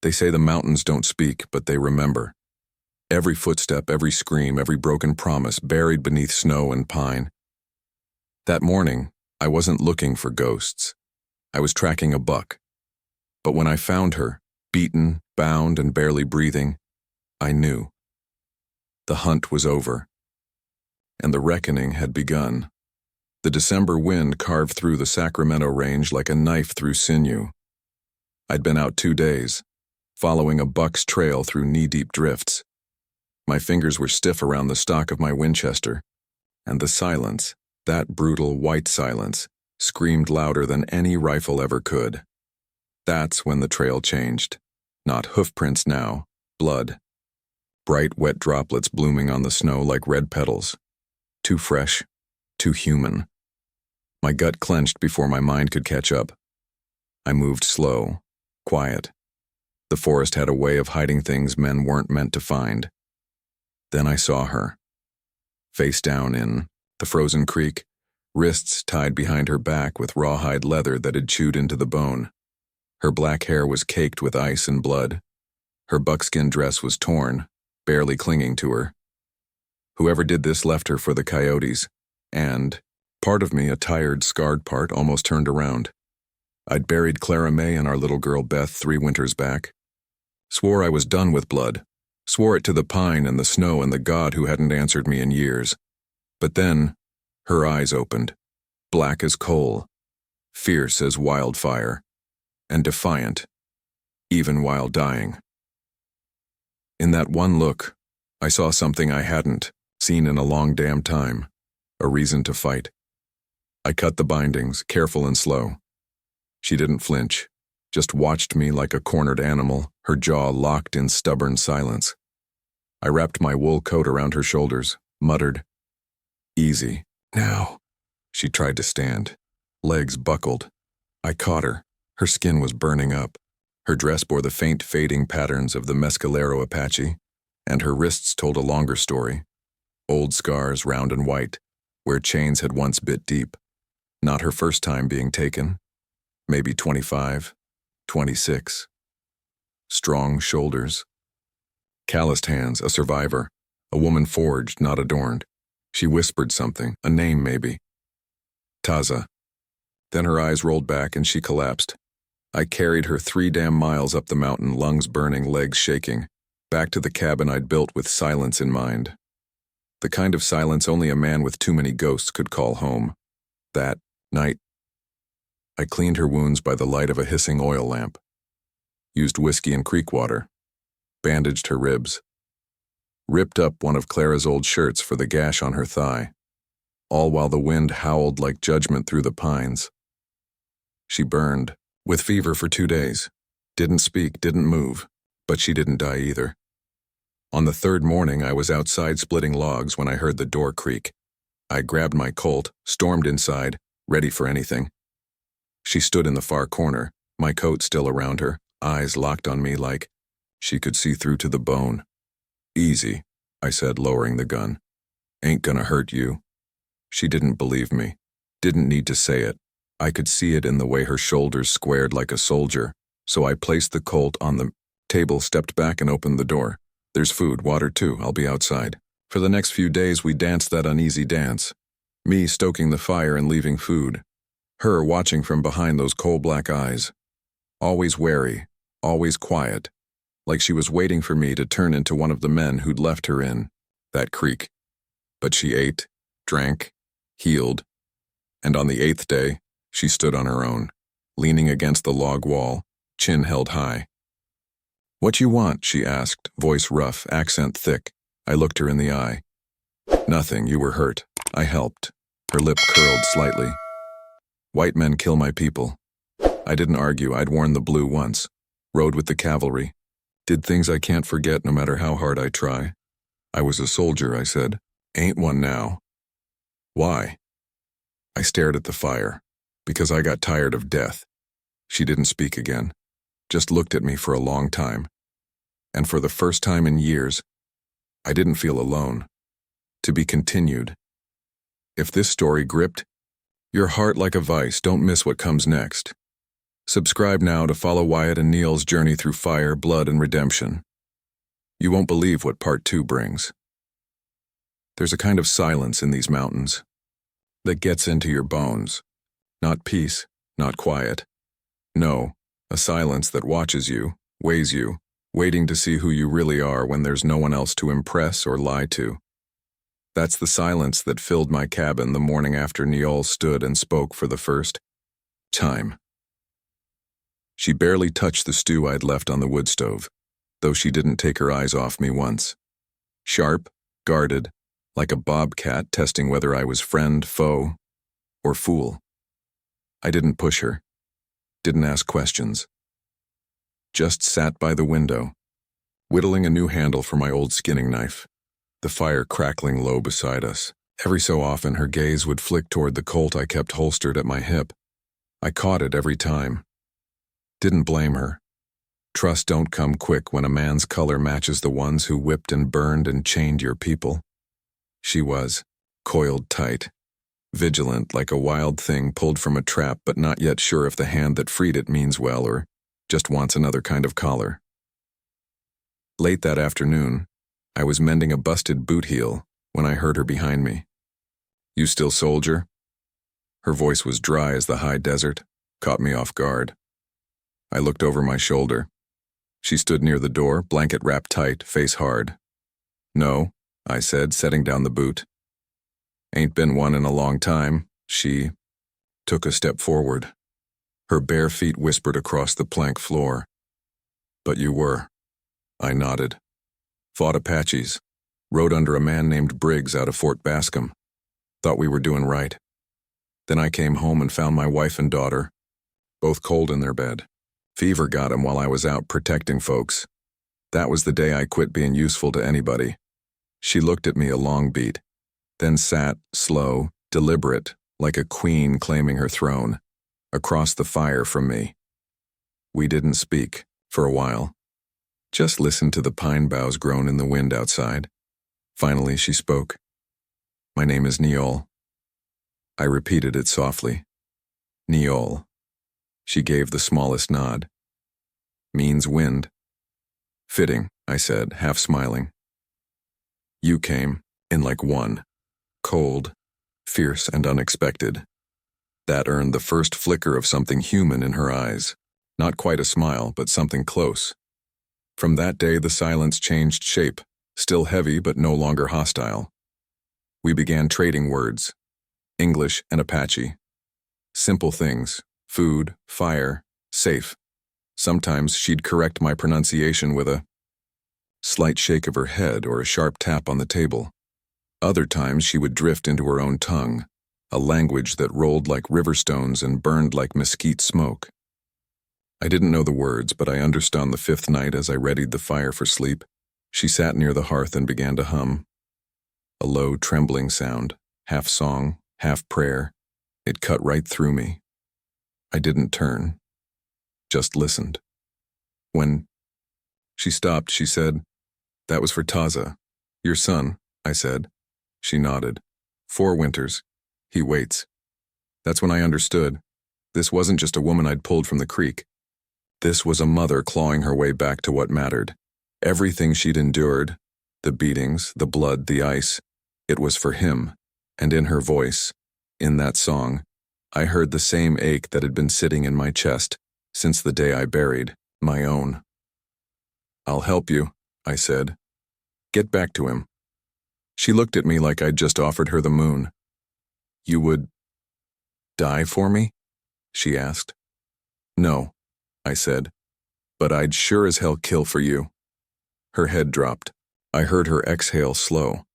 They say the mountains don't speak, but they remember. Every footstep, every scream, every broken promise buried beneath snow and pine. That morning, I wasn't looking for ghosts. I was tracking a buck. But when I found her, beaten, bound, and barely breathing, I knew. The hunt was over, and the reckoning had begun. The December wind carved through the Sacramento range like a knife through sinew. I'd been out 2 days, following a buck's trail through knee-deep drifts. My fingers were stiff around the stock of my Winchester, and the silence, that brutal white silence, screamed louder than any rifle ever could. That's when the trail changed. Not hoofprints now, blood. Bright, wet droplets blooming on the snow like red petals. Too fresh, too human. My gut clenched before my mind could catch up. I moved slow, quiet. The forest had a way of hiding things men weren't meant to find. Then I saw her. Face down in the frozen creek, wrists tied behind her back with rawhide leather that had chewed into the bone. Her black hair was caked with ice and blood. Her buckskin dress was torn, barely clinging to her. Whoever did this left her for the coyotes, and part of me, a tired, scarred part, almost turned around. I'd buried Clara May and our little girl Beth 3 winters back. Swore I was done with blood. Swore it to the pine and the snow and the God who hadn't answered me in years. But then, her eyes opened, black as coal, fierce as wildfire, and defiant, even while dying. In that one look, I saw something I hadn't seen in a long damn time, a reason to fight. I cut the bindings, careful and slow. She didn't flinch, just watched me like a cornered animal, her jaw locked in stubborn silence. I wrapped my wool coat around her shoulders, muttered, "Easy, now." She tried to stand. Legs buckled. I caught her. Her skin was burning up. Her dress bore the faint fading patterns of the Mescalero Apache, and her wrists told a longer story. Old scars, round and white, where chains had once bit deep. Not her first time being taken. Maybe 25, 26. Strong shoulders. Calloused hands, a survivor. A woman forged, not adorned. She whispered something, a name maybe. Taza. Then her eyes rolled back and she collapsed. I carried her 3 damn miles up the mountain, lungs burning, legs shaking, back to the cabin I'd built with silence in mind. The kind of silence only a man with too many ghosts could call home. That night, I cleaned her wounds by the light of a hissing oil lamp, used whiskey and creek water, bandaged her ribs, ripped up one of Clara's old shirts for the gash on her thigh, all while the wind howled like judgment through the pines. She burned, with fever for 2 days, didn't speak, didn't move, but she didn't die either. On the 3rd morning, I was outside splitting logs when I heard the door creak. I grabbed my Colt, stormed inside, ready for anything. She stood in the far corner, my coat still around her, eyes locked on me like she could see through to the bone. "Easy," I said, lowering the gun. "Ain't gonna hurt you." She didn't believe me, didn't need to say it. I could see it in the way her shoulders squared like a soldier, so I placed the Colt on the table, stepped back and opened the door. "There's food, water too, I'll be outside." For the next few days we danced that uneasy dance. Me stoking the fire and leaving food. Her watching from behind those coal-black eyes. Always wary, always quiet, like she was waiting for me to turn into one of the men who'd left her in that creek. But she ate, drank, healed, and on the 8th day, she stood on her own, leaning against the log wall, chin held high. "What you want?" she asked, voice rough, accent thick. I looked her in the eye. "Nothing, you were hurt." I helped. Her lip curled slightly. "White men kill my people." I didn't argue, I'd worn the blue once. Rode with the cavalry. Did things I can't forget no matter how hard I try. "I was a soldier," I said. "Ain't one now." "Why?" I stared at the fire. "Because I got tired of death." She didn't speak again, just looked at me for a long time. And for the first time in years, I didn't feel alone. To be continued. If this story gripped your heart like a vice, don't miss what comes next. Subscribe now to follow Wyatt and Neil's journey through fire, blood, and redemption. You won't believe what Part 2 brings. There's a kind of silence in these mountains that gets into your bones. Not peace, not quiet. No, a silence that watches you, weighs you, waiting to see who you really are when there's no one else to impress or lie to. That's the silence that filled my cabin the morning after Neil stood and spoke for the first time. She barely touched the stew I'd left on the wood stove, though she didn't take her eyes off me once. Sharp, guarded, like a bobcat testing whether I was friend, foe, or fool. I didn't push her, didn't ask questions. Just sat by the window, whittling a new handle for my old skinning knife, the fire crackling low beside us. Every so often her gaze would flick toward the Colt I kept holstered at my hip. I caught it every time. Didn't blame her. Trust don't come quick when a man's color matches the ones who whipped and burned and chained your people. She was, coiled tight, vigilant like a wild thing pulled from a trap but not yet sure if the hand that freed it means well or just wants another kind of collar. Late that afternoon, I was mending a busted boot heel when I heard her behind me. "You still soldier?" Her voice was dry as the high desert, caught me off guard. I looked over my shoulder. She stood near the door, blanket wrapped tight, face hard. "No," I said, setting down the boot. "Ain't been one in a long time." She took a step forward. Her bare feet whispered across the plank floor. "But you were." I nodded. "Fought Apaches. Rode under a man named Briggs out of Fort Bascom. Thought we were doing right. Then I came home and found my wife and daughter, both cold in their bed. Fever got 'em while I was out protecting folks. That was the day I quit being useful to anybody." She looked at me a long beat, then sat, slow, deliberate, like a queen claiming her throne, across the fire from me. We didn't speak, for a while. Just listened to the pine boughs groan in the wind outside. Finally, she spoke. "My name is Neil." I repeated it softly. "Neil." She gave the smallest nod. "Means wind." "Fitting," I said, half smiling. "You came, in like one. Cold, fierce, and unexpected." That earned the first flicker of something human in her eyes. Not quite a smile, but something close. From that day the silence changed shape, still heavy but no longer hostile. We began trading words, English and Apache. Simple things, food, fire, safe. Sometimes she'd correct my pronunciation with a slight shake of her head or a sharp tap on the table. Other times she would drift into her own tongue, a language that rolled like river stones and burned like mesquite smoke. I didn't know the words, but I understood the fifth night as I readied the fire for sleep. She sat near the hearth and began to hum. A low, trembling sound, half song, half prayer. It cut right through me. I didn't turn, just listened. When she stopped, she said, "That was for Taza, your son," I said. She nodded. "4 winters. He waits." That's when I understood. This wasn't just a woman I'd pulled from the creek. This was a mother clawing her way back to what mattered. Everything she'd endured, the beatings, the blood, the ice, it was for him. And in her voice, in that song, I heard the same ache that had been sitting in my chest since the day I buried my own. "I'll help you," I said. "Get back to him." She looked at me like I'd just offered her the moon. "You would die for me?" she asked. "No," I said, "but I'd sure as hell kill for you." Her head dropped. I heard her exhale slow,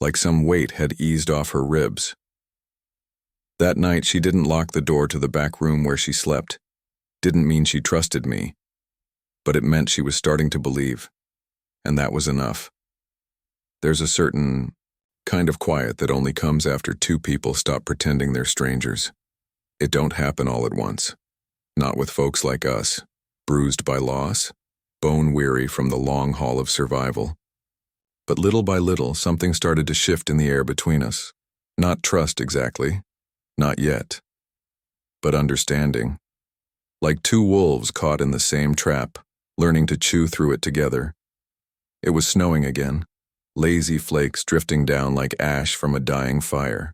like some weight had eased off her ribs. That night she didn't lock the door to the back room where she slept. Didn't mean she trusted me, but it meant she was starting to believe, and that was enough. There's a certain kind of quiet that only comes after 2 people stop pretending they're strangers. It don't happen all at once. Not with folks like us, bruised by loss, bone-weary from the long haul of survival. But little by little, something started to shift in the air between us. Not trust exactly, not yet, but understanding. like two wolves caught in the same trap, learning to chew through it together. It was snowing again, lazy flakes drifting down like ash from a dying fire.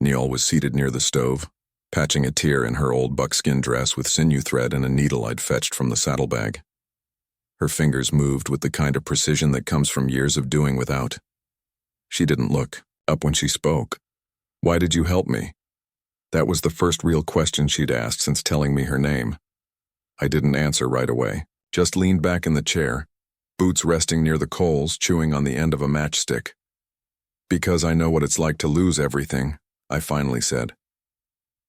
Neil was seated near the stove, patching a tear in her old buckskin dress with sinew thread and a needle I'd fetched from the saddlebag. Her fingers moved with the kind of precision that comes from years of doing without. She didn't look up when she spoke. "Why did you help me?" That was the first real question she'd asked since telling me her name. I didn't answer right away, just leaned back in the chair, boots resting near the coals, chewing on the end of a matchstick. "Because I know what it's like to lose everything," I finally said.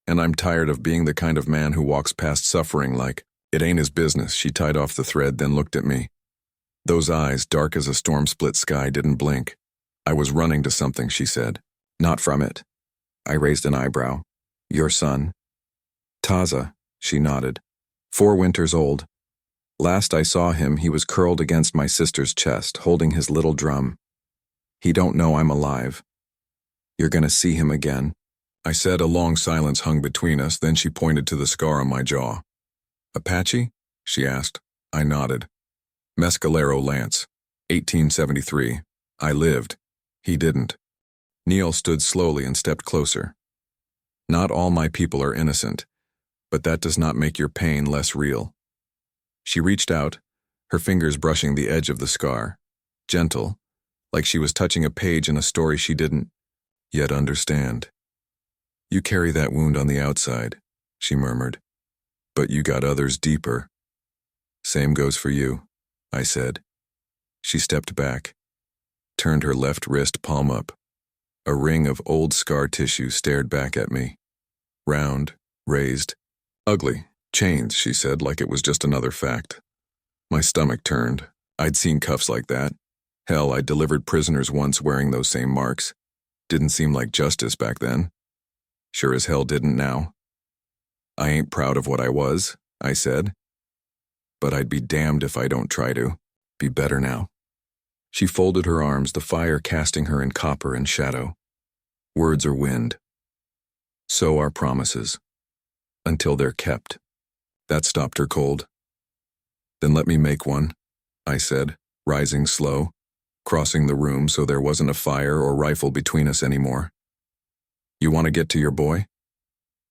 "And I'm tired of being the kind of man who walks past suffering like, it ain't his business." She tied off the thread, then looked at me. Those eyes, dark as a storm-split sky, didn't blink. "I was running to something," she said. "Not from it." I raised an eyebrow. "Your son?" "Taza," she nodded. 4 winters old. Last I saw him, he was curled against my sister's chest, holding his little drum. "He don't know I'm alive. You're gonna see him again," I said. A long silence hung between us, then she pointed to the scar on my jaw. "Apache?" she asked. I nodded. "Mescalero Lance, 1873. I lived. He didn't." Neil stood slowly and stepped closer. "Not all my people are innocent, but that does not make your pain less real." She reached out, her fingers brushing the edge of the scar, gentle, like she was touching a page in a story she didn't yet understand. "You carry that wound on the outside," she murmured, "but you got others deeper." "Same goes for you," I said. She stepped back, turned her left wrist palm up. A ring of old scar tissue stared back at me. Round, raised, ugly. "Chains," she said, like it was just another fact. My stomach turned. I'd seen cuffs like that. Hell, I'd delivered prisoners once wearing those same marks. Didn't seem like justice back then. Sure as hell didn't now. "I ain't proud of what I was," I said. "But I'd be damned if I don't try to. Be better now." She folded her arms, the fire casting her in copper and shadow. Words are wind. So are promises. Until they're kept. That stopped her cold. "Then let me make one," I said, rising slow, crossing the room so there wasn't a fire or rifle between us anymore. "You want to get to your boy?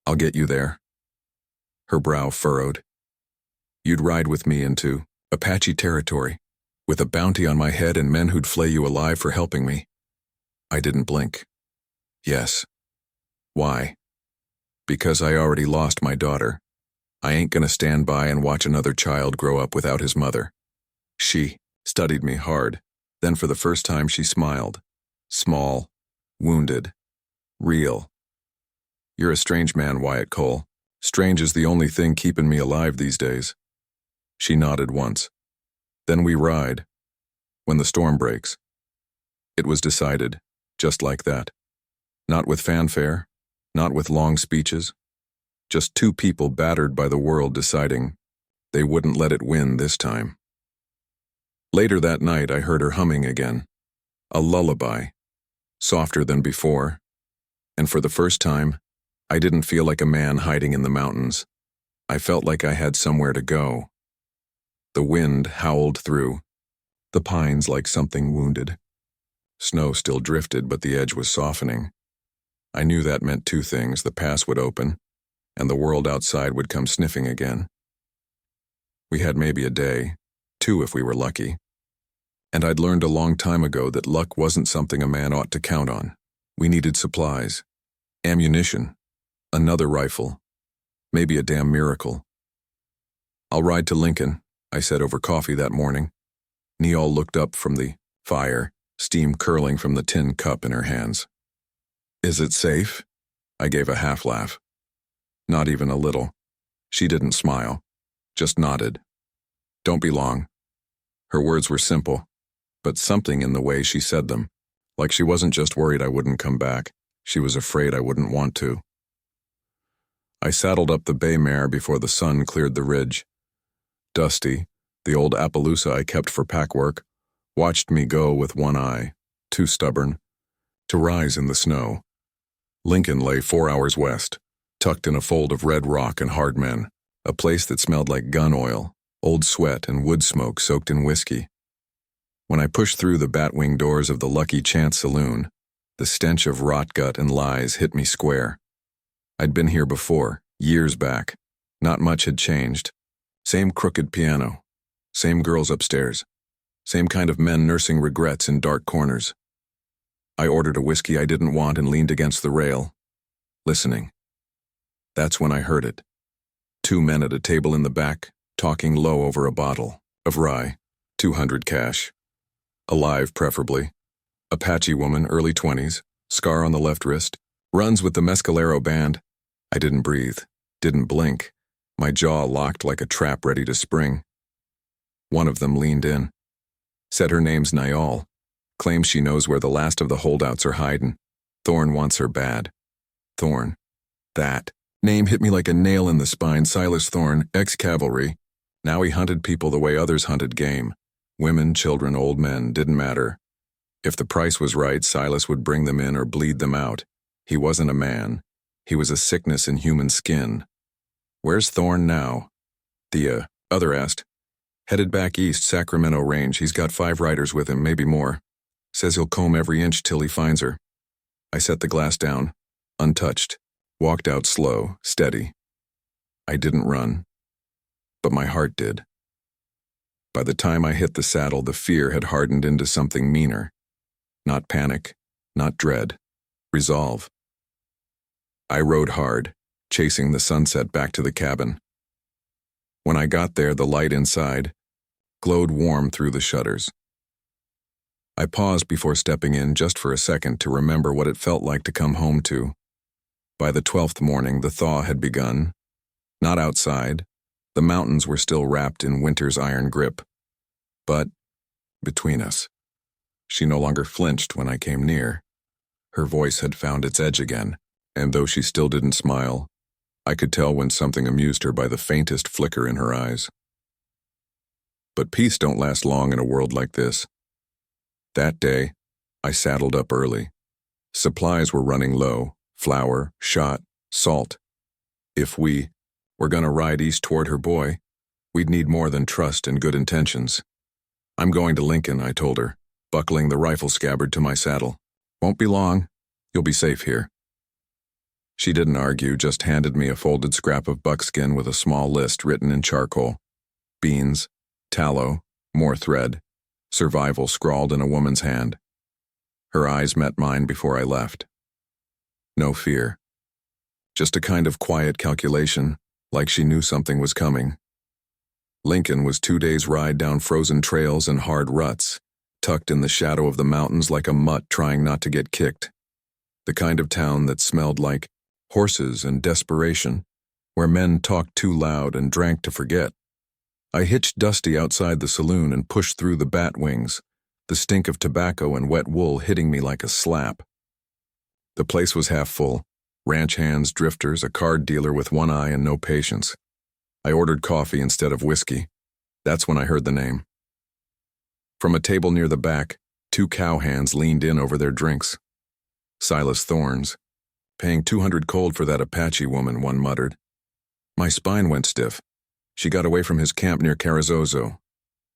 I'll get you there." Her brow furrowed. "You'd ride with me into Apache territory, with a bounty on my head and men who'd flay you alive for helping me." I didn't blink. "Yes." "Why?" "Because I already lost my daughter. I ain't gonna stand by and watch another child grow up without his mother." She studied me hard. Then for the first time she smiled. Small, wounded, real. "You're a strange man, Wyatt Cole. Strange is the only thing keeping me alive these days." She nodded once. "Then we ride. When the storm breaks." It was decided, just like that. Not with fanfare, not with long speeches. Just 2 people battered by the world deciding they wouldn't let it win this time. Later that night, I heard her humming again. A lullaby, softer than before. And for the first time, I didn't feel like a man hiding in the mountains. I felt like I had somewhere to go. The wind howled through, the pines like something wounded. Snow still drifted, but the edge was softening. I knew that meant 2 things: the pass would open, and the world outside would come sniffing again. We had maybe a day, 2 if we were lucky. And I'd learned a long time ago that luck wasn't something a man ought to count on. We needed supplies, ammunition, another rifle, maybe a damn miracle. "I'll ride to Lincoln," I said over coffee that morning. Neil looked up from the fire, steam curling from the tin cup in her hands. "Is it safe?" I gave a half laugh. Not even a little. She didn't smile, just nodded. "Don't be long." Her words were simple, but something in the way she said them, like she wasn't just worried I wouldn't come back, she was afraid I wouldn't want to. I saddled up the bay mare before the sun cleared the ridge. Dusty, the old Appaloosa I kept for pack work, watched me go with one eye, too stubborn, to rise in the snow. Lincoln lay 4 hours west, tucked in a fold of red rock and hard men, A place that smelled like gun oil, old sweat, and wood smoke soaked in whiskey. When I pushed through the batwing doors of the Lucky Chance Saloon, the stench of rot gut and lies hit me square. I'd been here before, years back. Not much had changed. Same crooked piano, same girls upstairs, same kind of men nursing regrets in dark corners. I ordered a whiskey I didn't want and leaned against the rail, listening. That's when I heard it. Two men at a table in the back, talking low over a bottle of rye, 200 cash. Alive, preferably. Apache woman, early 20s, scar on the left wrist, runs with the Mescalero band. I didn't breathe, didn't blink. My jaw locked like a trap ready to spring. One of them leaned in. Said her name's Niall. Claims she knows where the last of the holdouts are hiding. Thorne wants her bad. Thorne. That name hit me like a nail in the spine. Silas Thorne, ex-cavalry. Now he hunted people the way others hunted game. Women, children, old men, didn't matter. If the price was right, Silas would bring them in or bleed them out. He wasn't a man. He was a sickness in human skin. Where's Thorne now? The other asked. Headed back east, Sacramento range. He's got 5 riders with him, maybe more. Says he'll comb every inch till he finds her. I set the glass down, untouched, walked out slow, steady. I didn't run, but my heart did. By the time I hit the saddle, the fear had hardened into something meaner. Not panic, not dread, resolve. I rode hard, chasing the sunset back to the cabin. When I got there, the light inside glowed warm through the shutters. I paused before stepping in just for a second to remember what it felt like to come home to. By the 12th morning, the thaw had begun. Not outside. The mountains were still wrapped in winter's iron grip. But between us. She no longer flinched when I came near. Her voice had found its edge again, and though she still didn't smile, I could tell when something amused her by the faintest flicker in her eyes. But peace don't last long in a world like this. That day, I saddled up early. Supplies were running low, flour, shot, salt. If we were gonna ride east toward her boy, we'd need more than trust and good intentions. I'm going to Lincoln, I told her, buckling the rifle scabbard to my saddle. Won't be long. You'll be safe here. She didn't argue, just handed me a folded scrap of buckskin with a small list written in charcoal. Beans, tallow, more thread, survival scrawled in a woman's hand. Her eyes met mine before I left. No fear. Just a kind of quiet calculation, like she knew something was coming. Lincoln was 2 days' ride down frozen trails and hard ruts, tucked in the shadow of the mountains like a mutt trying not to get kicked. The kind of town that smelled like horses and desperation, where men talked too loud and drank to forget. I hitched Dusty outside the saloon and pushed through the bat wings, the stink of tobacco and wet wool hitting me like a slap. The place was half full, ranch hands, drifters, a card dealer with one eye and no patience. I ordered coffee instead of whiskey. That's when I heard the name. From a table near the back, 2 cowhands leaned in over their drinks. Silas Thorne's. Paying 200 cold for that Apache woman, one muttered. My spine went stiff. She got away from his camp near Carrizozo.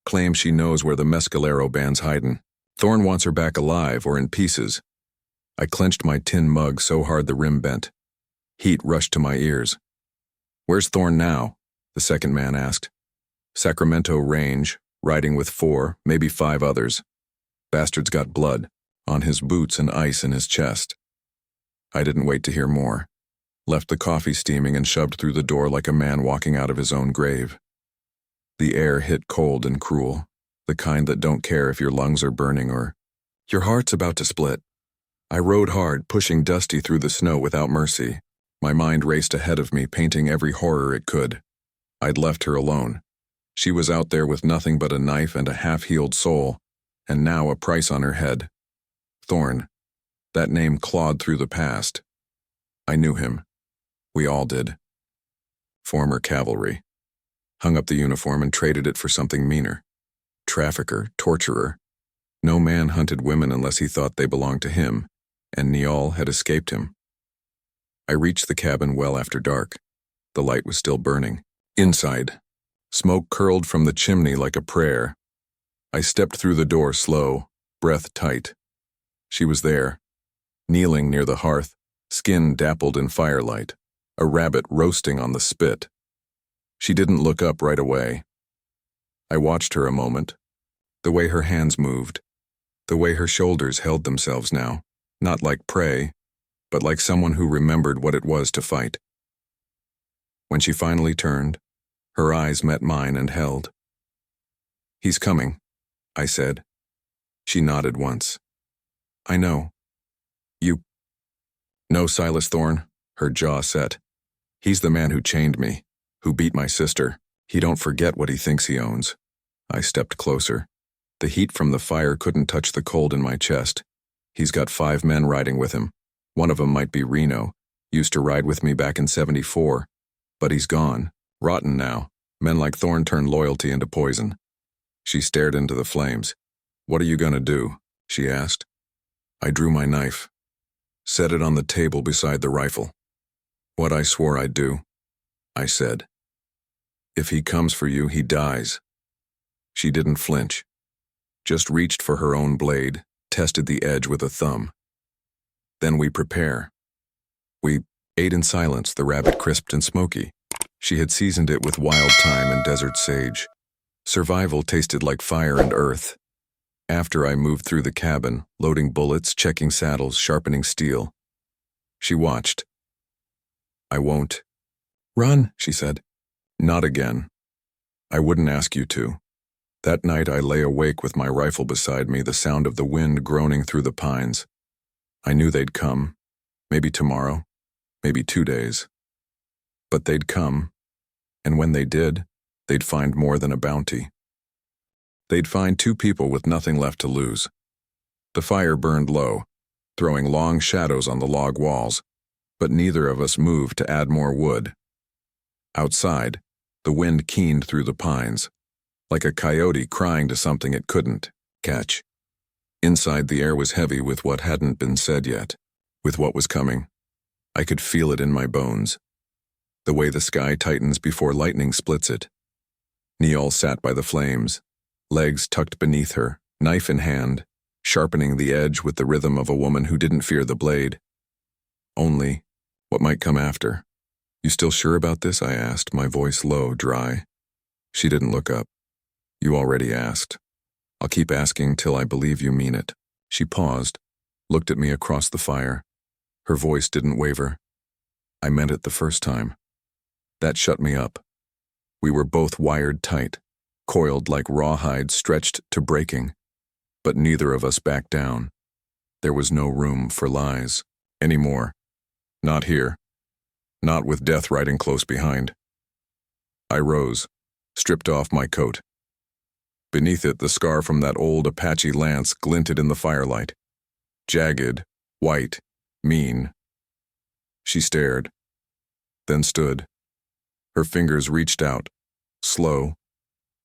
Claims she knows where the Mescalero band's hiding. Thorne wants her back alive or in pieces. I clenched my tin mug so hard the rim bent. Heat rushed to my ears. Where's Thorne now? The second man asked. Sacramento range, riding with 4, maybe 5 others. Bastard's got blood on his boots and ice in his chest. I didn't wait to hear more. Left the coffee steaming and shoved through the door like a man walking out of his own grave. The air hit cold and cruel, the kind that don't care if your lungs are burning or your heart's about to split. I rode hard, pushing Dusty through the snow without mercy. My mind raced ahead of me, painting every horror it could. I'd left her alone. She was out there with nothing but a knife and a half-healed soul, and now a price on her head. Thorne. That name clawed through the past. I knew him. We all did. Former cavalry. Hung up the uniform and traded it for something meaner. Trafficker, torturer. No man hunted women unless he thought they belonged to him, and Niall had escaped him. I reached the cabin well after dark. The light was still burning. Inside, smoke curled from the chimney like a prayer. I stepped through the door slow, breath tight. She was there, kneeling near the hearth, skin dappled in firelight, a rabbit roasting on the spit. She didn't look up right away. I watched her a moment, the way her hands moved, the way her shoulders held themselves now, not like prey, but like someone who remembered what it was to fight. When she finally turned, her eyes met mine and held. "He's coming," I said. She nodded once. "I know. You..." "No, Silas Thorne," her jaw set. "He's the man who chained me, who beat my sister. He don't forget what he thinks he owns." I stepped closer. The heat from the fire couldn't touch the cold in my chest. "He's got 5 men riding with him. One of 'em might be Reno, used to ride with me back in '74. But he's gone, rotten now. Men like Thorne turn loyalty into poison." She stared into the flames. "What are you gonna do?" she asked. I drew my knife, set it on the table beside the rifle. "What I swore I'd do," I said. "If he comes for you, he dies." She didn't flinch, just reached for her own blade, tested the edge with a thumb. "Then we prepare." We ate in silence, the rabbit crisped and smoky. She had seasoned it with wild thyme and desert sage. Survival tasted like fire and earth. After I moved through the cabin, loading bullets, checking saddles, sharpening steel. She watched. "I won't." "Run," she said. "Not again. I wouldn't ask you to." That night I lay awake with my rifle beside me, the sound of the wind groaning through the pines. I knew they'd come, maybe tomorrow, maybe 2 days. But they'd come, and when they did, they'd find more than a bounty. They'd find 2 people with nothing left to lose. The fire burned low, throwing long shadows on the log walls, but neither of us moved to add more wood. Outside, the wind keened through the pines, like a coyote crying to something it couldn't catch. Inside, the air was heavy with what hadn't been said yet, with what was coming. I could feel it in my bones, the way the sky tightens before lightning splits it. Neil sat by the flames, legs tucked beneath her, knife in hand, sharpening the edge with the rhythm of a woman who didn't fear the blade. Only, what might come after? "You still sure about this?" I asked, my voice low, dry. She didn't look up. "You already asked. I'll keep asking till I believe you mean it." She paused, looked at me across the fire. Her voice didn't waver. "I meant it the first time." That shut me up. We were both wired tight, coiled like rawhide stretched to breaking. But neither of us backed down. There was no room for lies anymore. Not here. Not with death riding close behind. I rose, stripped off my coat. Beneath it, the scar from that old Apache lance glinted in the firelight. Jagged, white, mean. She stared, then stood. Her fingers reached out, slow,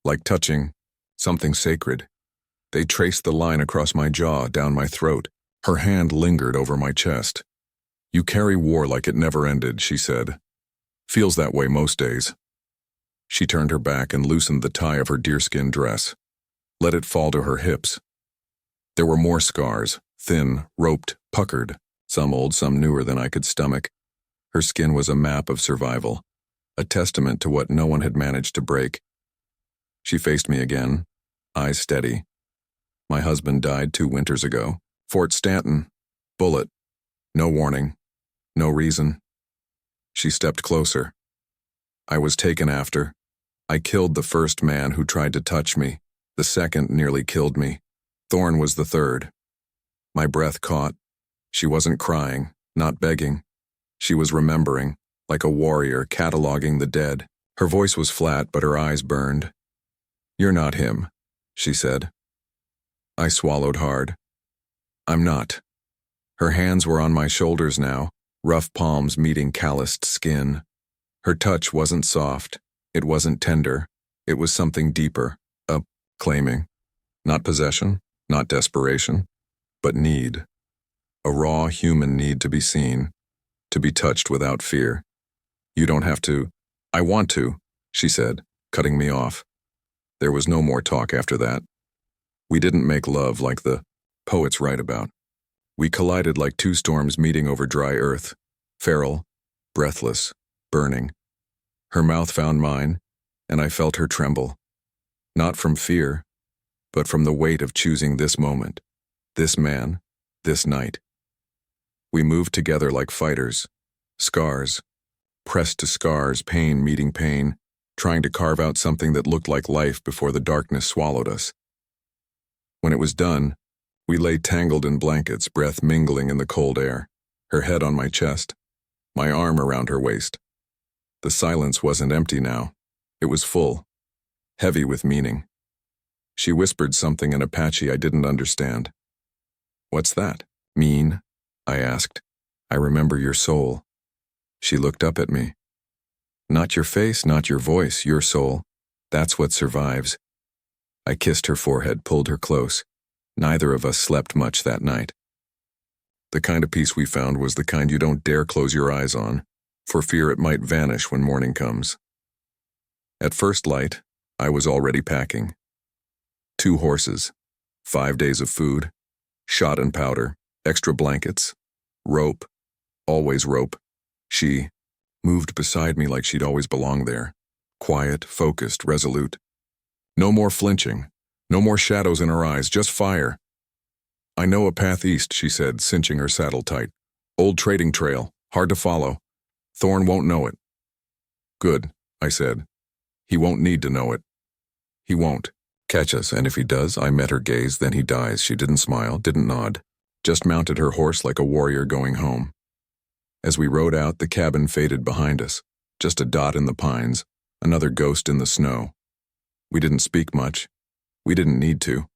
like touching something sacred. They traced the line across my jaw, down my throat. Her hand lingered over my chest. "You carry war like it never ended," she said. "Feels that way most days." She turned her back and loosened the tie of her deerskin dress, let it fall to her hips. There were more scars, thin, roped, puckered, some old, some newer than I could stomach. Her skin was a map of survival, a testament to what no one had managed to break. She faced me again, eyes steady. "My husband died 2 winters ago. Fort Stanton. Bullet. No warning. No reason." She stepped closer. "I was taken after. I killed the first man who tried to touch me. The second nearly killed me. Thorne was the third." My breath caught. She wasn't crying, not begging. She was remembering, like a warrior cataloging the dead. Her voice was flat, but her eyes burned. "You're not him," she said. I swallowed hard. "I'm not." Her hands were on my shoulders now, rough palms meeting calloused skin. Her touch wasn't soft. It wasn't tender. It was something deeper, a claiming. Not possession, not desperation, but need. A raw human need to be seen, to be touched without fear. "You don't have to." "I want to," she said, cutting me off. There was no more talk after that. We didn't make love like the poets write about. We collided like two storms meeting over dry earth, feral, breathless, burning. Her mouth found mine, and I felt her tremble. Not from fear, but from the weight of choosing this moment, this man, this night. We moved together like fighters, scars, pressed to scars, pain meeting pain, trying to carve out something that looked like life before the darkness swallowed us. When it was done, we lay tangled in blankets, breath mingling in the cold air, her head on my chest, my arm around her waist. The silence wasn't empty now. It was full, heavy with meaning. She whispered something in Apache I didn't understand. "What's that? Mean?" I asked. "I remember your soul." She looked up at me. "Not your face, not your voice, your soul. That's what survives." I kissed her forehead, pulled her close. Neither of us slept much that night. The kind of peace we found was the kind you don't dare close your eyes on, for fear it might vanish when morning comes. At first light, I was already packing. 2 horses, 5 days of food, shot and powder, extra blankets, rope, always rope. She moved beside me like she'd always belonged there, quiet, focused, resolute. No more flinching, no more shadows in her eyes, just fire. "I know a path east," she said, cinching her saddle tight. "Old trading trail, hard to follow. Thorn won't know it." "Good," I said. "He won't need to know it. He won't catch us, and if he does," I met her gaze, "then he dies." She didn't smile, didn't nod, just mounted her horse like a warrior going home. As we rode out, the cabin faded behind us, just a dot in the pines, another ghost in the snow. We didn't speak much. We didn't need to,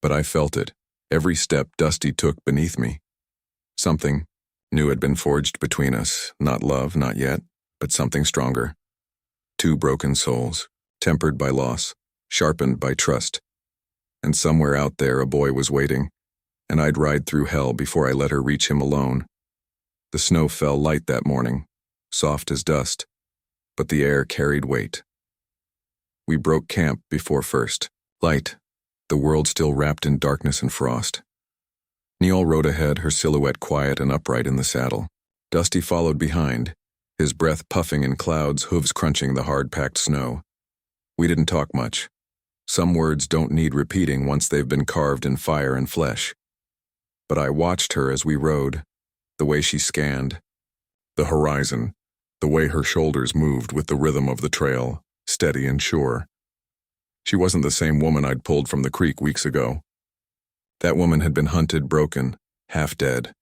but I felt it, every step Dusty took beneath me. Something new had been forged between us, not love, not yet, but something stronger. 2 broken souls, tempered by loss, sharpened by trust. And somewhere out there a boy was waiting, and I'd ride through hell before I let her reach him alone. The snow fell light that morning, soft as dust, but the air carried weight. We broke camp before first light, the world still wrapped in darkness and frost. Neil rode ahead, her silhouette quiet and upright in the saddle. Dusty followed behind, his breath puffing in clouds, hooves crunching the hard-packed snow. We didn't talk much. Some words don't need repeating once they've been carved in fire and flesh. But I watched her as we rode, the way she scanned the horizon, the way her shoulders moved with the rhythm of the trail, steady and sure. She wasn't the same woman I'd pulled from the creek weeks ago. That woman had been hunted, broken, half dead.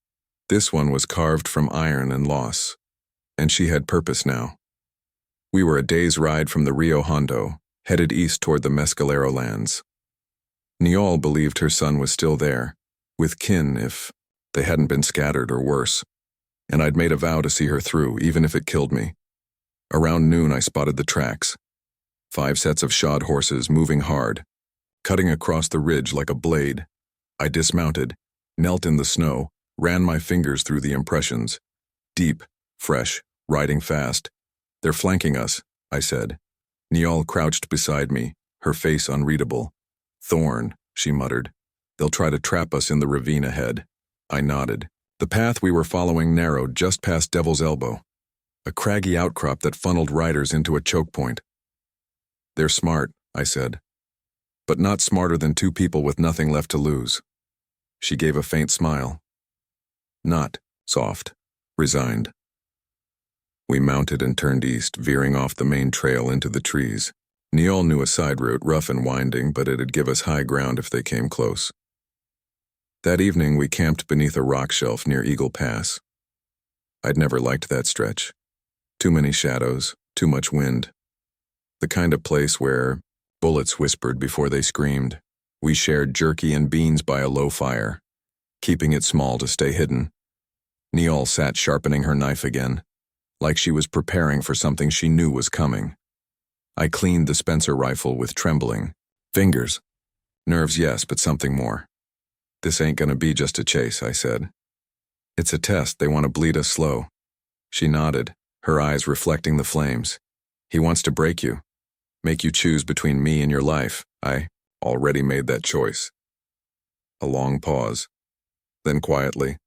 This one was carved from iron and loss, and she had purpose now. We were a day's ride from the Rio Hondo, headed east toward the Mescalero lands. Niall believed her son was still there, with kin if they hadn't been scattered or worse, and I'd made a vow to see her through, even if it killed me. Around noon I spotted the tracks. 5 sets of shod horses moving hard, cutting across the ridge like a blade. I dismounted, knelt in the snow, ran my fingers through the impressions. Deep, fresh, riding fast. "They're flanking us," I said. Niall crouched beside me, her face unreadable. "Thorn," she muttered. "They'll try to trap us in the ravine ahead." I nodded. The path we were following narrowed just past Devil's Elbow, a craggy outcrop that funneled riders into a choke point. "They're smart," I said, "but not smarter than 2 people with nothing left to lose." She gave a faint smile. Not soft, resigned. We mounted and turned east, veering off the main trail into the trees. Niall knew a side route, rough and winding, but it'd give us high ground if they came close. That evening we camped beneath a rock shelf near Eagle Pass. I'd never liked that stretch. Too many shadows, too much wind. The kind of place where bullets whispered before they screamed. We shared jerky and beans by a low fire, keeping it small to stay hidden. Niall sat sharpening her knife again, like she was preparing for something she knew was coming. I cleaned the Spencer rifle with trembling fingers. Nerves, yes, but something more. "This ain't gonna be just a chase," I said. "It's a test. They want to bleed us slow." She nodded, her eyes reflecting the flames. "He wants to break you. Make you choose between me and your life. I already made that choice. A long pause. Then quietly,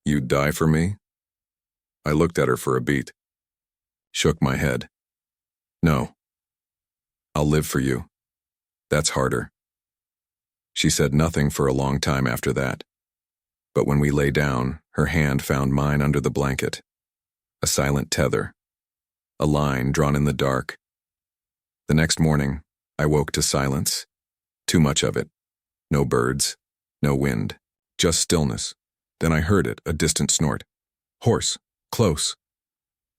"You'd die for me?" I looked at her for a beat. Shook my head. "No. I'll live for you. That's harder." She said nothing for a long time after that. But when we lay down, her hand found mine under the blanket. A silent tether. A line drawn in the dark. The next morning, I woke to silence. Too much of it. No birds. No wind. Just stillness. Then I heard it, a distant snort. Horse. Close.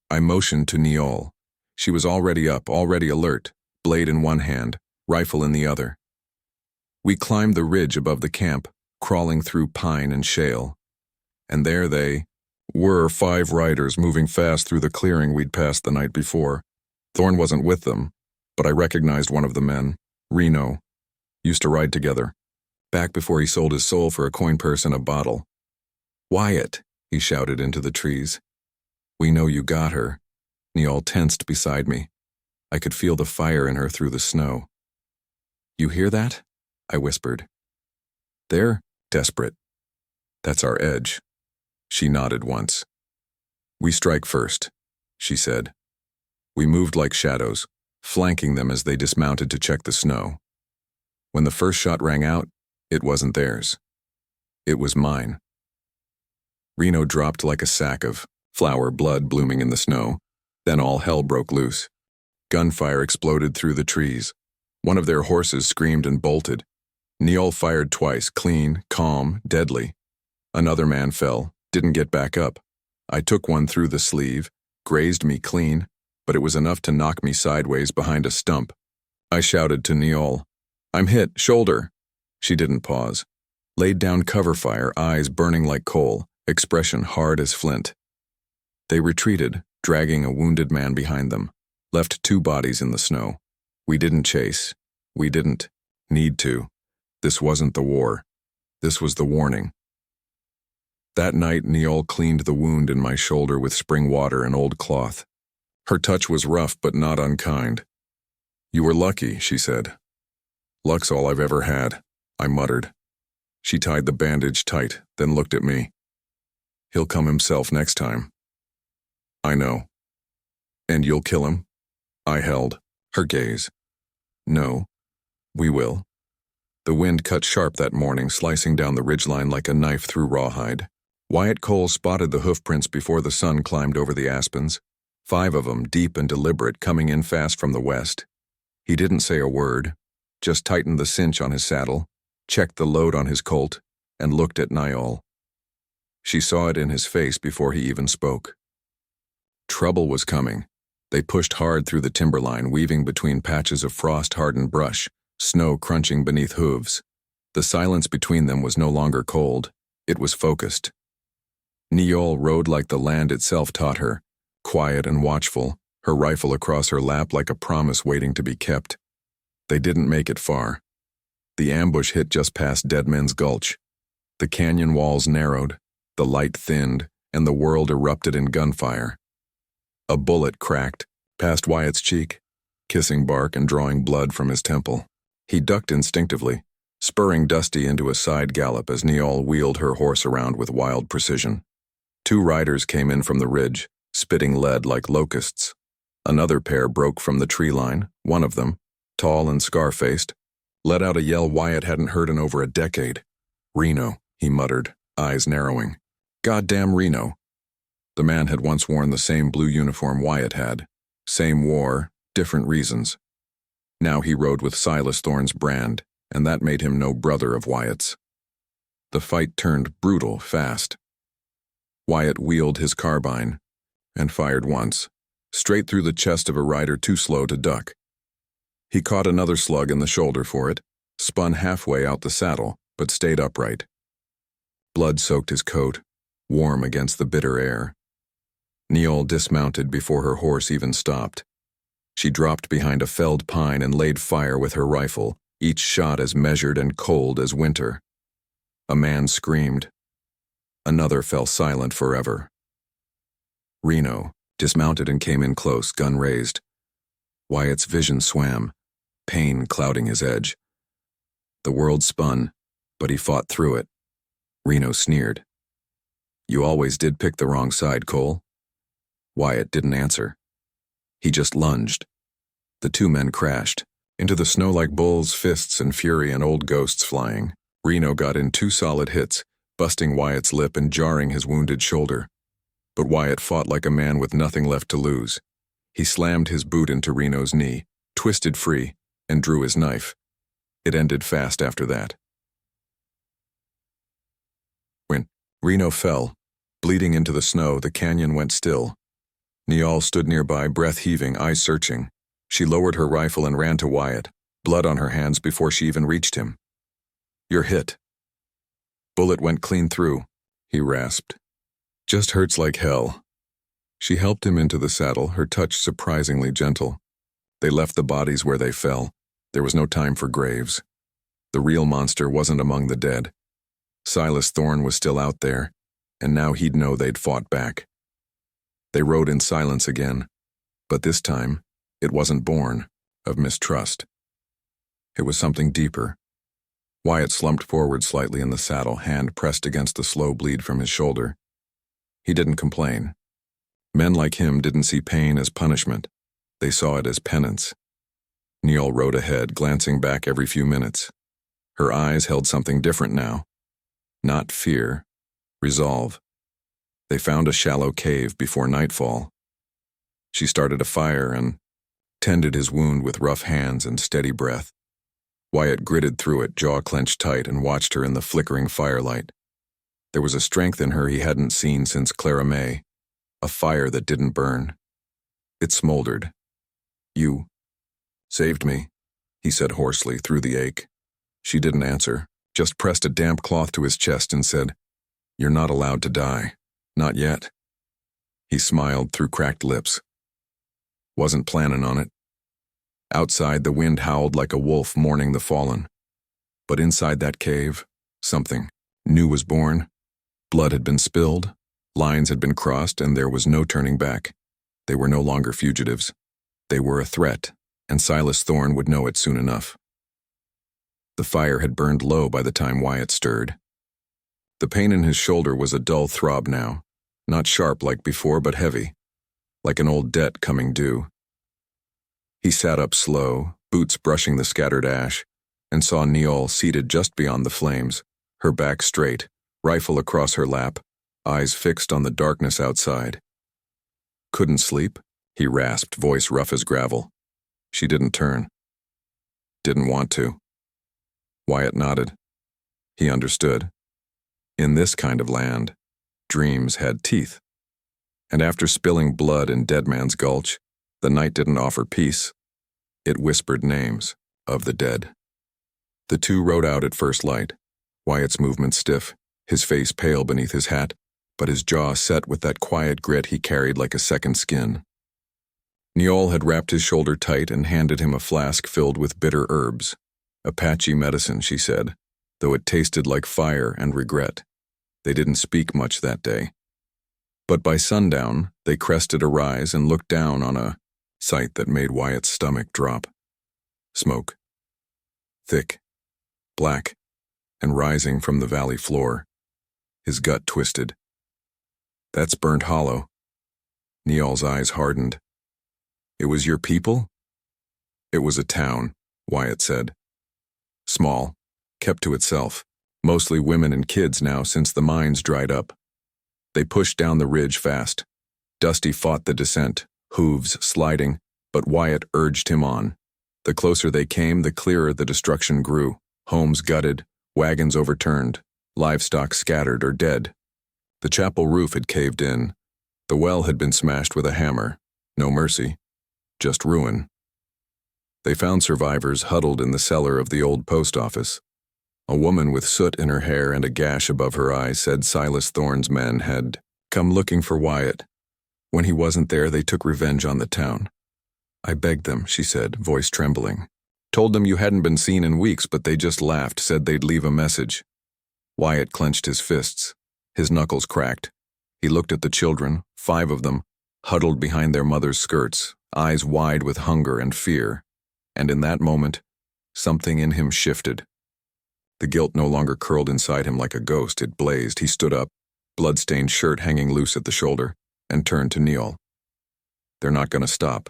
I motioned to Niol. She was already up, already alert, blade in one hand, rifle in the other. We climbed the ridge above the camp, crawling through pine and shale. And there they were, 5 riders moving fast through the clearing we'd passed the night before. Thorn wasn't with them, but I recognized one of the men, Reno. Used to ride together, back before he sold his soul for a coin purse and a bottle. "Wyatt," he shouted into the trees. "We know you got her." Niol tensed beside me. I could feel the fire in her through the snow. "You hear that?" I whispered. "They're desperate. That's our edge." She nodded once. "We strike first," she said. We moved like shadows, flanking them as they dismounted to check the snow. When the first shot rang out, it wasn't theirs. It was mine. Reno dropped like a sack of flower blood blooming in the snow. Then all hell broke loose. Gunfire exploded through the trees. One of their horses screamed and bolted. Niol fired twice, clean, calm, deadly. Another man fell, didn't get back up. I took one through the sleeve, grazed me clean, but it was enough to knock me sideways behind a stump. I shouted to Niol, "I'm hit, shoulder." She didn't pause. Laid down cover fire, eyes burning like coal, expression hard as flint. They retreated, dragging a wounded man behind them, left 2 bodies in the snow. We didn't chase. We didn't need to. This wasn't the war. This was the warning. That night, Niol cleaned the wound in my shoulder with spring water and old cloth. Her touch was rough but not unkind. "You were lucky," she said. "Luck's all I've ever had," I muttered. She tied the bandage tight, then looked at me. "He'll come himself next time." "I know." "And you'll kill him?" I held her gaze. "No, we will." The wind cut sharp that morning, slicing down the ridgeline like a knife through rawhide. Wyatt Cole spotted the hoofprints before the sun climbed over the aspens. 5 of them, deep and deliberate, coming in fast from the west. He didn't say a word, just tightened the cinch on his saddle, checked the load on his colt, and looked at Niol. She saw it in his face before he even spoke. Trouble was coming. They pushed hard through the timberline, weaving between patches of frost-hardened brush, snow crunching beneath hooves. The silence between them was no longer cold. It was focused. Niol rode like the land itself taught her, quiet and watchful, her rifle across her lap like a promise waiting to be kept. They didn't make it far. The ambush hit just past Dead Men's Gulch. The canyon walls narrowed, the light thinned, and the world erupted in gunfire. A bullet cracked, past Wyatt's cheek, kissing bark and drawing blood from his temple. He ducked instinctively, spurring Dusty into a side gallop as Niol wheeled her horse around with wild precision. 2 riders came in from the ridge, spitting lead like locusts. Another pair broke from the tree line. One of them, tall and scar-faced, let out a yell Wyatt hadn't heard in over a decade. "Reno," he muttered, eyes narrowing. "Goddamn Reno." The man had once worn the same blue uniform Wyatt had. Same war, different reasons. Now he rode with Silas Thorne's brand, and that made him no brother of Wyatt's. The fight turned brutal fast. Wyatt wheeled his carbine and fired once, straight through the chest of a rider too slow to duck. He caught another slug in the shoulder for it, spun halfway out the saddle, but stayed upright. Blood soaked his coat, warm against the bitter air. Niol dismounted before her horse even stopped. She dropped behind a felled pine and laid fire with her rifle, each shot as measured and cold as winter. A man screamed. Another fell silent forever. Reno dismounted and came in close, gun raised. Wyatt's vision swam, pain clouding his edge. The world spun, but he fought through it. Reno sneered. "You always did pick the wrong side, Cole." Wyatt didn't answer. He just lunged. The two men crashed, into the snow like bulls, fists and fury and old ghosts flying. Reno got in 2 solid hits, busting Wyatt's lip and jarring his wounded shoulder. But Wyatt fought like a man with nothing left to lose. He slammed his boot into Reno's knee, twisted free, and drew his knife. It ended fast after that. When Reno fell, bleeding into the snow, the canyon went still. Niall stood nearby, breath heaving, eyes searching. She lowered her rifle and ran to Wyatt, blood on her hands before she even reached him. "You're hit." "Bullet went clean through," he rasped. "Just hurts like hell." She helped him into the saddle, her touch surprisingly gentle. They left the bodies where they fell. There was no time for graves. The real monster wasn't among the dead. Silas Thorne was still out there, and now he'd know they'd fought back. They rode in silence again, but this time, it wasn't born of mistrust. It was something deeper. Wyatt slumped forward slightly in the saddle, hand pressed against the slow bleed from his shoulder. He didn't complain. Men like him didn't see pain as punishment. They saw it as penance. Niall rode ahead, glancing back every few minutes. Her eyes held something different now. Not fear, resolve. They found a shallow cave before nightfall. She started a fire and tended his wound with rough hands and steady breath. Wyatt gritted through it, jaw clenched tight, and watched her in the flickering firelight. There was a strength in her he hadn't seen since Clara May, a fire that didn't burn. It smoldered. "You saved me," he said hoarsely through the ache. She didn't answer, just pressed a damp cloth to his chest and said, "You're not allowed to die. Not yet." He smiled through cracked lips. "Wasn't planning on it." Outside, the wind howled like a wolf mourning the fallen. But inside that cave, something new was born. Blood had been spilled, lines had been crossed, and there was no turning back. They were no longer fugitives. They were a threat, and Silas Thorne would know it soon enough. The fire had burned low by the time Wyatt stirred. The pain in his shoulder was a dull throb now, not sharp like before, but heavy, like an old debt coming due. He sat up slow, boots brushing the scattered ash, and saw Niall seated just beyond the flames, her back straight, rifle across her lap, eyes fixed on the darkness outside. "Couldn't sleep?" he rasped, voice rough as gravel. She didn't turn. "Didn't want to." Wyatt nodded. He understood. In this kind of land, dreams had teeth. And after spilling blood in Dead Man's Gulch, the night didn't offer peace. It whispered names of the dead. The two rode out at first light, Wyatt's movements stiff, his face pale beneath his hat, but his jaw set with that quiet grit he carried like a second skin. Niall had wrapped his shoulder tight and handed him a flask filled with bitter herbs. Apache medicine, she said, though it tasted like fire and regret. They didn't speak much that day. But by sundown, they crested a rise and looked down on a sight that made Wyatt's stomach drop. Smoke. Thick, black, and rising from the valley floor. His gut twisted. "That's Burnt Hollow." Niall's eyes hardened. "It was your people?" "It was a town," Wyatt said. Small, kept to itself, mostly women and kids now since the mines dried up. They pushed down the ridge fast. Dusty fought the descent, hooves sliding, but Wyatt urged him on. The closer they came, the clearer the destruction grew. Homes gutted, wagons overturned, livestock scattered or dead. The chapel roof had caved in. The well had been smashed with a hammer. No mercy, just ruin. They found survivors huddled in the cellar of the old post office. A woman with soot in her hair and a gash above her eye said Silas Thorne's men had come looking for Wyatt. When he wasn't there, they took revenge on the town. "I begged them," she said, voice trembling. "Told them you hadn't been seen in weeks, but they just laughed, said they'd leave a message." Wyatt clenched his fists. His knuckles cracked. He looked at the children, 5 of them, huddled behind their mother's skirts, eyes wide with hunger and fear. And in that moment, something in him shifted. The guilt no longer curled inside him like a ghost, it blazed. He stood up, blood-stained shirt hanging loose at the shoulder, and turned to Neil. "They're not going to stop."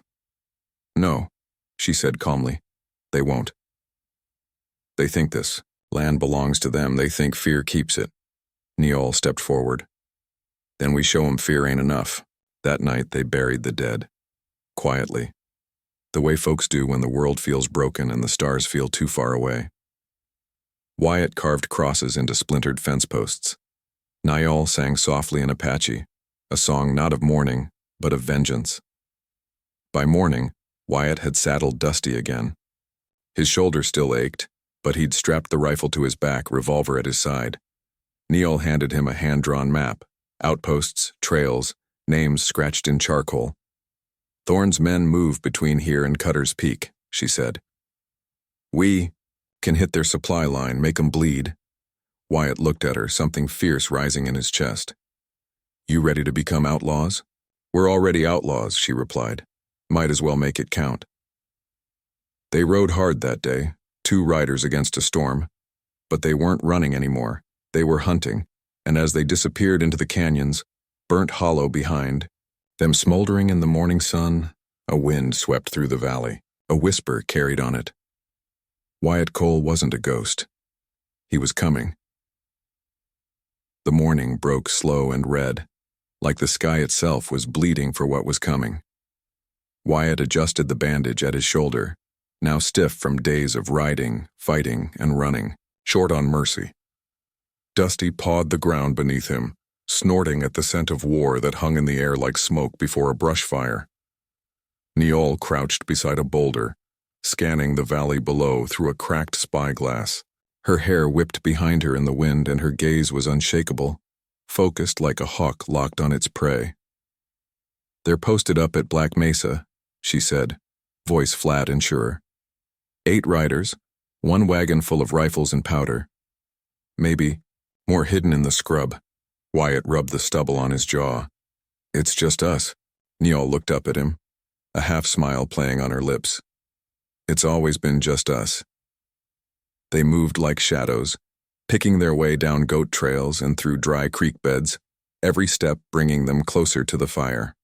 "No," she said calmly. "They won't. They think this land belongs to them. They think fear keeps it." Neil stepped forward. "Then we show 'em fear ain't enough." That night they buried the dead. Quietly. The way folks do when the world feels broken and the stars feel too far away. Wyatt carved crosses into splintered fence posts. Niall sang softly in Apache, a song not of mourning, but of vengeance. By morning, Wyatt had saddled Dusty again. His shoulder still ached, but he'd strapped the rifle to his back, revolver at his side. Neil handed him a hand-drawn map, outposts, trails, names scratched in charcoal. "Thorne's men move between here and Cutter's Peak," she said. "We can hit their supply line, make 'em bleed." Wyatt looked at her, something fierce rising in his chest. "You ready to become outlaws?" "We're already outlaws," she replied. "Might as well make it count." They rode hard that day, 2 riders against a storm. But they weren't running anymore. They were hunting, and as they disappeared into the canyons, burnt hollow behind, them smoldering in the morning sun, a wind swept through the valley, a whisper carried on it. Wyatt Cole wasn't a ghost. He was coming. The morning broke slow and red, like the sky itself was bleeding for what was coming. Wyatt adjusted the bandage at his shoulder, now stiff from days of riding, fighting, and running, short on mercy. Dusty pawed the ground beneath him, snorting at the scent of war that hung in the air like smoke before a brush fire. Neol crouched beside a boulder, scanning the valley below through a cracked spyglass. Her hair whipped behind her in the wind and her gaze was unshakable, focused like a hawk locked on its prey. "They're posted up at Black Mesa," she said, voice flat and sure. 8 riders, 1 wagon full of rifles and powder. Maybe more hidden in the scrub. Wyatt rubbed the stubble on his jaw. "It's just us." Neil looked up at him, a half-smile playing on her lips. "It's always been just us." They moved like shadows, picking their way down goat trails and through dry creek beds, every step bringing them closer to the fire.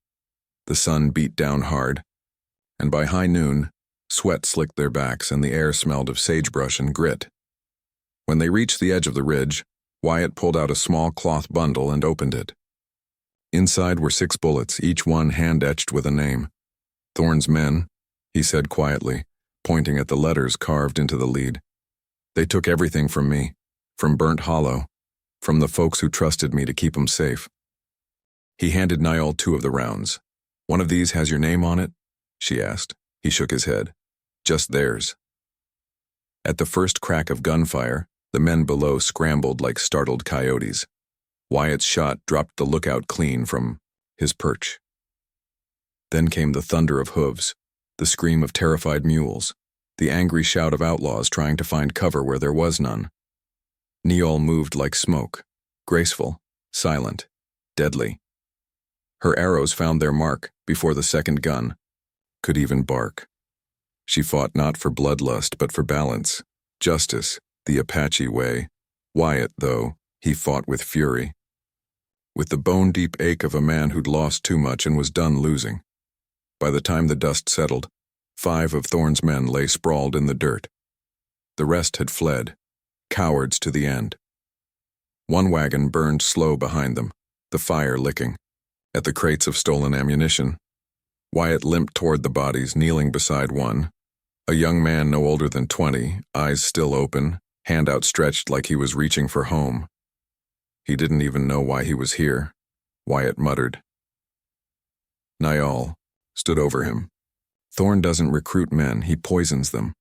The sun beat down hard, and by high noon, sweat slicked their backs and the air smelled of sagebrush and grit. When they reached the edge of the ridge, Wyatt pulled out a small cloth bundle and opened it. Inside were 6 bullets, each one hand-etched with a name. "Thorne's men," he said quietly, pointing at the letters carved into the lead. "They took everything from me, from Burnt Hollow, from the folks who trusted me to keep 'em safe." He handed Niall 2 of the rounds. "One of these has your name on it?" she asked. He shook his head. "Just theirs." At the first crack of gunfire, the men below scrambled like startled coyotes. Wyatt's shot dropped the lookout clean from his perch. Then came the thunder of hooves, the scream of terrified mules, the angry shout of outlaws trying to find cover where there was none. Neol moved like smoke, graceful, silent, deadly. Her arrows found their mark before the second gun could even bark. She fought not for bloodlust but for balance, justice, the Apache way. Wyatt, though, he fought with fury. With the bone-deep ache of a man who'd lost too much and was done losing. By the time the dust settled, 5 of Thorne's men lay sprawled in the dirt. The rest had fled, cowards to the end. 1 wagon burned slow behind them, the fire licking. At the crates of stolen ammunition, Wyatt limped toward the bodies, kneeling beside one. A young man no older than 20, eyes still open, hand outstretched like he was reaching for home. He didn't even know why he was here, Wyatt muttered. Niall stood over him. "Thorne doesn't recruit men, he poisons them."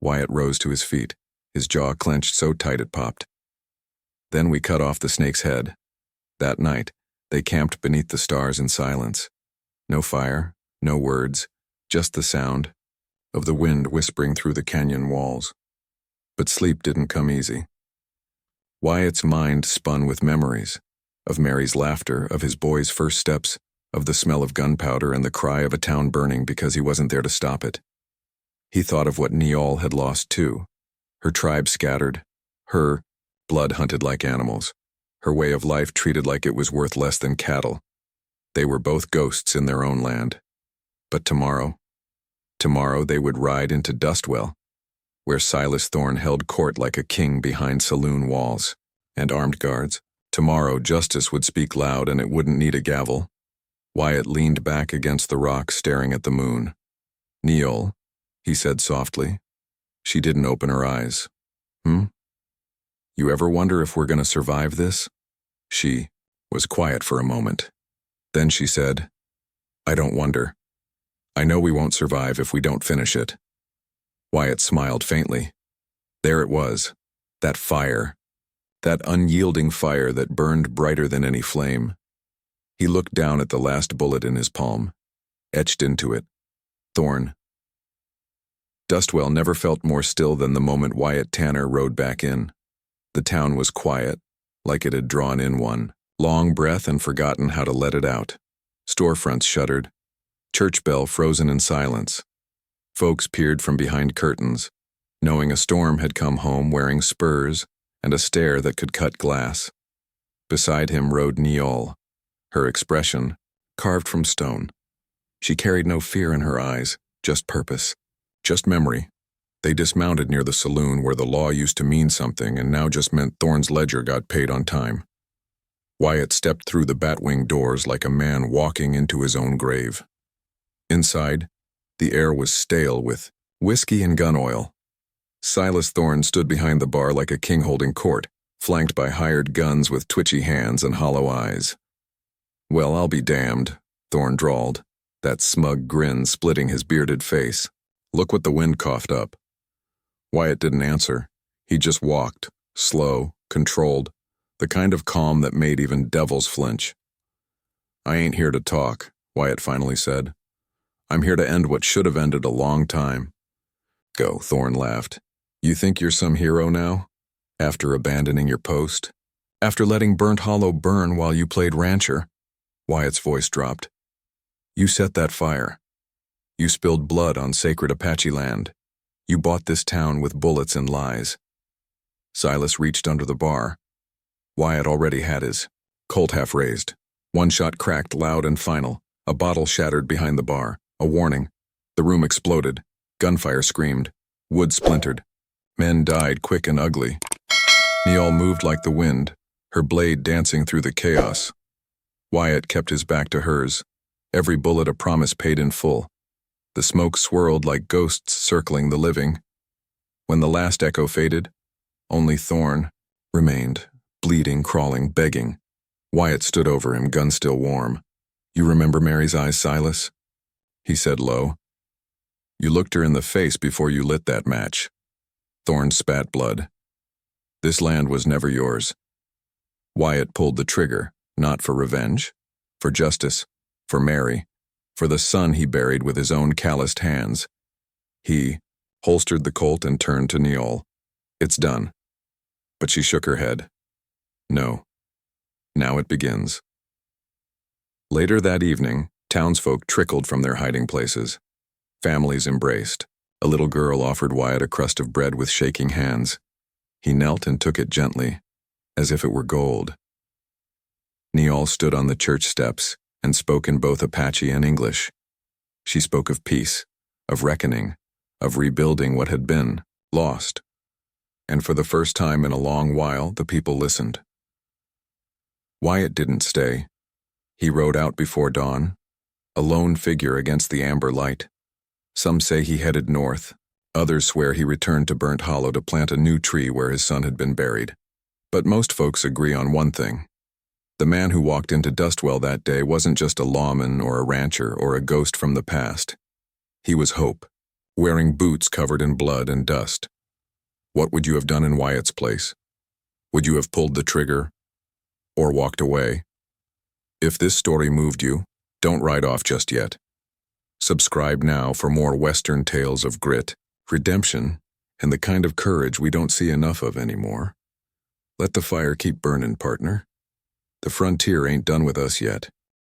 Wyatt rose to his feet, his jaw clenched so tight it popped. "Then we cut off the snake's head." That night, they camped beneath the stars in silence. No fire, no words, just the sound of the wind whispering through the canyon walls. But sleep didn't come easy. Wyatt's mind spun with memories, of Mary's laughter, of his boy's first steps, of the smell of gunpowder and the cry of a town burning because he wasn't there to stop it. He thought of what Niall had lost too. Her tribe scattered, her blood hunted like animals, her way of life treated like it was worth less than cattle. They were both ghosts in their own land. But tomorrow they would ride into Dustwell, where Silas Thorne held court like a king behind saloon walls and armed guards. Tomorrow justice would speak loud and it wouldn't need a gavel. Wyatt leaned back against the rock staring at the moon. "Niall," he said softly. She didn't open her eyes. You ever wonder if we're going to survive this?" She was quiet for a moment. Then she said, "I don't wonder. I know we won't survive if we don't finish it." Wyatt smiled faintly. There it was, that fire, that unyielding fire that burned brighter than any flame. He looked down at the last bullet in his palm, etched into it, Thorne. Dustwell never felt more still than the moment Wyatt Tanner rode back in. The town was quiet, like it had drawn in one long breath and forgotten how to let it out. Storefronts shuttered, church bell frozen in silence. Folks peered from behind curtains, knowing a storm had come home wearing spurs and a stare that could cut glass. Beside him rode Niall, her expression carved from stone. She carried no fear in her eyes, just purpose, just memory. They dismounted near the saloon where the law used to mean something and now just meant Thorne's ledger got paid on time. Wyatt stepped through the batwing doors like a man walking into his own grave. Inside, the air was stale with whiskey and gun oil. Silas Thorne stood behind the bar like a king holding court, flanked by hired guns with twitchy hands and hollow eyes. "Well, I'll be damned," Thorne drawled, that smug grin splitting his bearded face. "Look what the wind coughed up." Wyatt didn't answer. He just walked, slow, controlled, the kind of calm that made even devils flinch. "I ain't here to talk," Wyatt finally said. "I'm here to end what should have ended a long time." "Go," Thorne laughed. "You think you're some hero now? After abandoning your post? After letting Burnt Hollow burn while you played rancher?" Wyatt's voice dropped. "You set that fire. You spilled blood on sacred Apache land. You bought this town with bullets and lies." Silas reached under the bar. Wyatt already had his Colt half raised. One shot cracked loud and final. A bottle shattered behind the bar. A warning. The room exploded. Gunfire screamed. Wood splintered. Men died quick and ugly. Niall moved like the wind, her blade dancing through the chaos. Wyatt kept his back to hers. Every bullet a promise paid in full. The smoke swirled like ghosts circling the living. When the last echo faded, only Thorne remained, bleeding, crawling, begging. Wyatt stood over him, gun still warm. "You remember Mary's eyes, Silas?" he said low. "You looked her in the face before you lit that match." Thorne spat blood. "This land was never yours." Wyatt pulled the trigger, not for revenge, for justice, for Mary, for the son he buried with his own calloused hands. He holstered the Colt and turned to Niall. "It's done." But she shook her head. "No. Now it begins." Later that evening, townsfolk trickled from their hiding places. Families embraced. A little girl offered Wyatt a crust of bread with shaking hands. He knelt and took it gently, as if it were gold. Niall stood on the church steps and spoke in both Apache and English. She spoke of peace, of reckoning, of rebuilding what had been lost. And for the first time in a long while, the people listened. Wyatt didn't stay. He rode out before dawn, a lone figure against the amber light. Some say he headed north. Others swear he returned to Burnt Hollow to plant a new tree where his son had been buried. But most folks agree on one thing. The man who walked into Dustwell that day wasn't just a lawman or a rancher or a ghost from the past. He was hope, wearing boots covered in blood and dust. What would you have done in Wyatt's place? Would you have pulled the trigger or walked away? If this story moved you, don't ride off just yet. Subscribe now for more Western tales of grit, redemption, and the kind of courage we don't see enough of anymore. Let the fire keep burning, partner. The frontier ain't done with us yet.